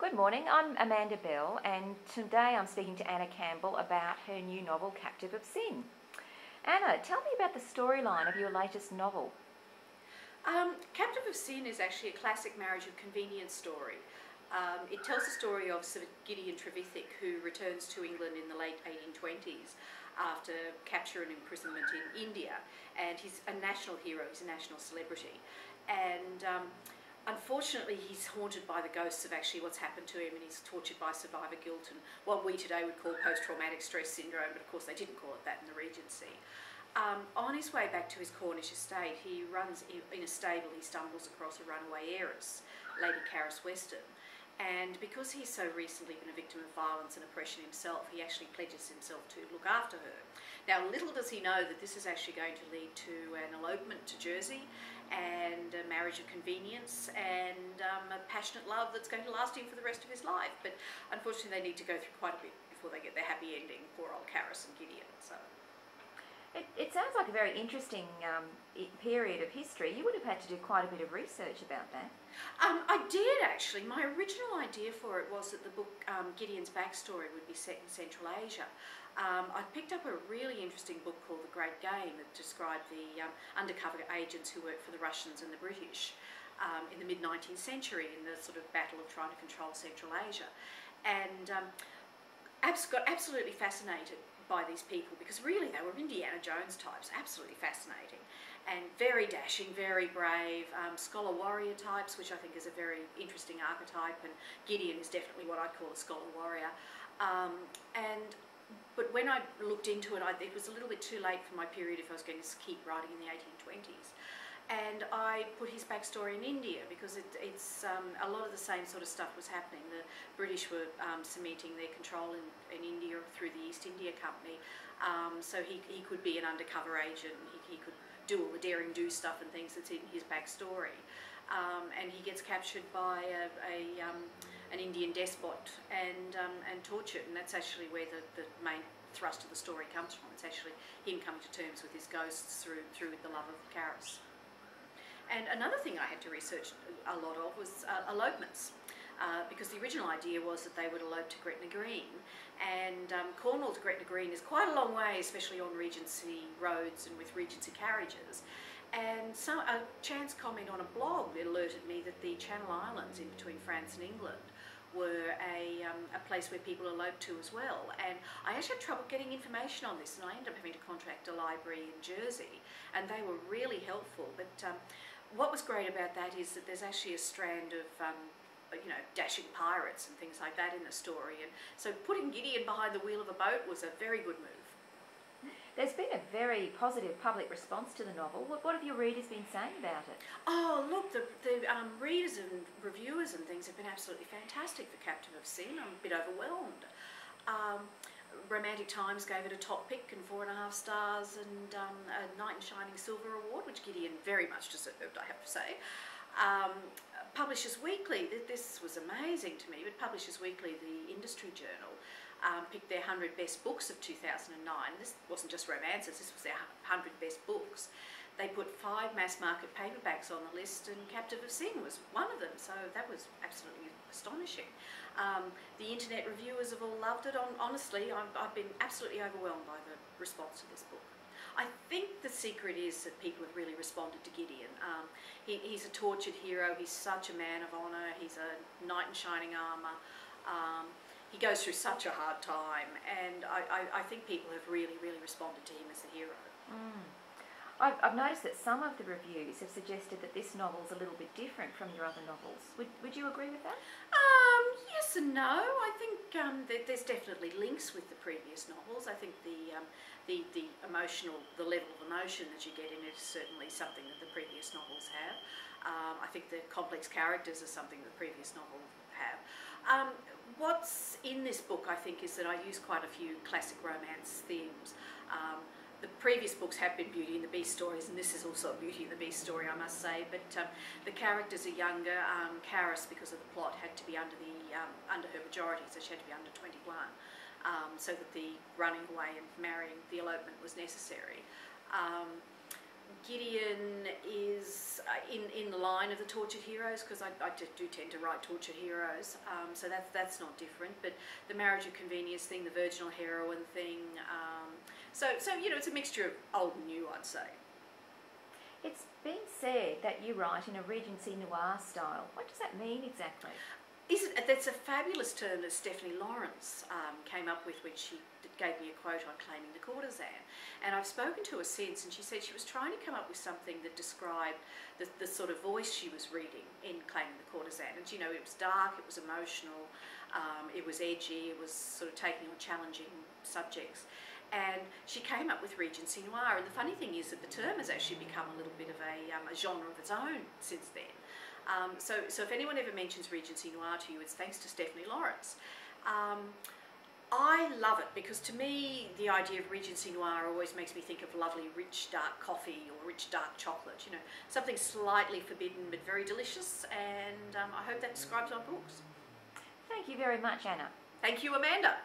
Good morning, I'm Amanda Bell, and today I'm speaking to Anna Campbell about her new novel, Captive of Sin. Anna, tell me about the storyline of your latest novel. Captive of Sin is actually a classic marriage of convenience story. It tells the story of Sir Gideon Trevithick, who returns to England in the late 1820s after capture and imprisonment in India, and he's a national hero, he's a national celebrity. And unfortunately, he's haunted by the ghosts of actually what's happened to him, and he's tortured by survivor guilt and what we today would call post-traumatic stress syndrome, but of course they didn't call it that in the Regency. On his way back to his Cornish estate, he runs in a stable, he stumbles across a runaway heiress, Lady Charis Weston. And because he's so recently been a victim of violence and oppression himself, he actually pledges himself to look after her. Now, little does he know that this is actually going to lead to an elopement to Jersey, and a marriage of convenience, and a passionate love that's going to last him for the rest of his life. But unfortunately, they need to go through quite a bit before they get their happy ending, poor old Charis and Gideon. So. It sounds like a very interesting period of history. You would have had to do quite a bit of research about that. I did actually. My original idea for it was that the book Gideon's backstory would be set in Central Asia. I picked up a really interesting book called The Great Game that described the undercover agents who worked for the Russians and the British in the mid-19th century in the sort of battle of trying to control Central Asia. And got absolutely fascinated by these people, because really they were Indiana Jones types, absolutely fascinating, and very dashing, very brave, scholar warrior types, which I think is a very interesting archetype, and Gideon is definitely what I'd call a scholar warrior. But when I looked into it, it was a little bit too late for my period if I was going to keep writing in the 1820s. And I put his backstory in India because it's a lot of the same sort of stuff was happening. The British were cementing their control in India through the East India Company, so he could be an undercover agent. He could do all the daring do stuff and things that's in his backstory. And he gets captured by an Indian despot and tortured, and that's actually where the main thrust of the story comes from. It's actually him coming to terms with his ghosts through the love of Charis. And another thing I had to research a lot of was elopements, because the original idea was that they would elope to Gretna Green, and Cornwall to Gretna Green is quite a long way, especially on Regency roads and with Regency carriages. And a chance comment on a blog alerted me that the Channel Islands in between France and England were a place where people elope to as well. And I actually had trouble getting information on this, and I ended up having to contract a library in Jersey, and they were really helpful. But what was great about that is that there's actually a strand of dashing pirates and things like that in the story, and so putting Gideon behind the wheel of a boat was a very good move. There's been a very positive public response to the novel. What have your readers been saying about it? Oh, look, the readers and reviewers and things have been absolutely fantastic for Captive of Sin. I'm a bit overwhelmed. Romantic Times gave it a top pick and 4.5 stars, and a Knight in Shining Silver Award, which Gideon very much deserved, I have to say. Publishers Weekly, this was amazing to me, but Publishers Weekly, the industry journal, picked their 100 best books of 2009. This wasn't just romances, this was their 100 best books. They put 5 mass market paperbacks on the list, and Captive of Sin was one of them, so that was absolutely astonishing. The internet reviewers have all loved it. Honestly, I've been absolutely overwhelmed by the response to this book. I think the secret is that people have really responded to Gideon. He's a tortured hero, he's such a man of honour, he's a knight in shining armour. He goes through such a hard time, and I think people have really, really responded to him as a hero. I've noticed that some of the reviews have suggested that this novel's a little bit different from your other novels. Would you agree with that? Yes and no. I think there's definitely links with the previous novels. I think the level of emotion that you get in it is certainly something that the previous novels have. I think the complex characters are something that the previous novels have. What's in this book, I think, is that I use quite a few classic romance themes. The previous books have been Beauty and the Beast stories, and this is also a Beauty and the Beast story, I must say. But the characters are younger. Charis, because of the plot, had to be under her majority, so she had to be under 21, so that the running away and marrying, the elopement, was necessary. Gideon is in the line of the tortured heroes, because I do tend to write tortured heroes, so that's not different. But the marriage of convenience thing, the virginal heroine thing, so you know, it's a mixture of old and new, I'd say. It's been said that you write in a Regency noir style. What does that mean exactly? That's a fabulous term that Stephanie Lawrence came up with when she gave me a quote on Claiming the Courtesan. And I've spoken to her since, and she said she was trying to come up with something that described the sort of voice she was reading in Claiming the Courtesan. And, you know, it was dark, it was emotional, it was edgy, it was sort of taking on challenging subjects. And she came up with Regency noir. And the funny thing is that the term has actually become a little bit of a genre of its own since then. So if anyone ever mentions Regency noir to you, it's thanks to Stephanie Lawrence. I love it because, to me, the idea of Regency noir always makes me think of lovely rich dark coffee or rich dark chocolate, you know, something slightly forbidden but very delicious, and I hope that describes our books. Thank you very much, Anna. Thank you, Amanda.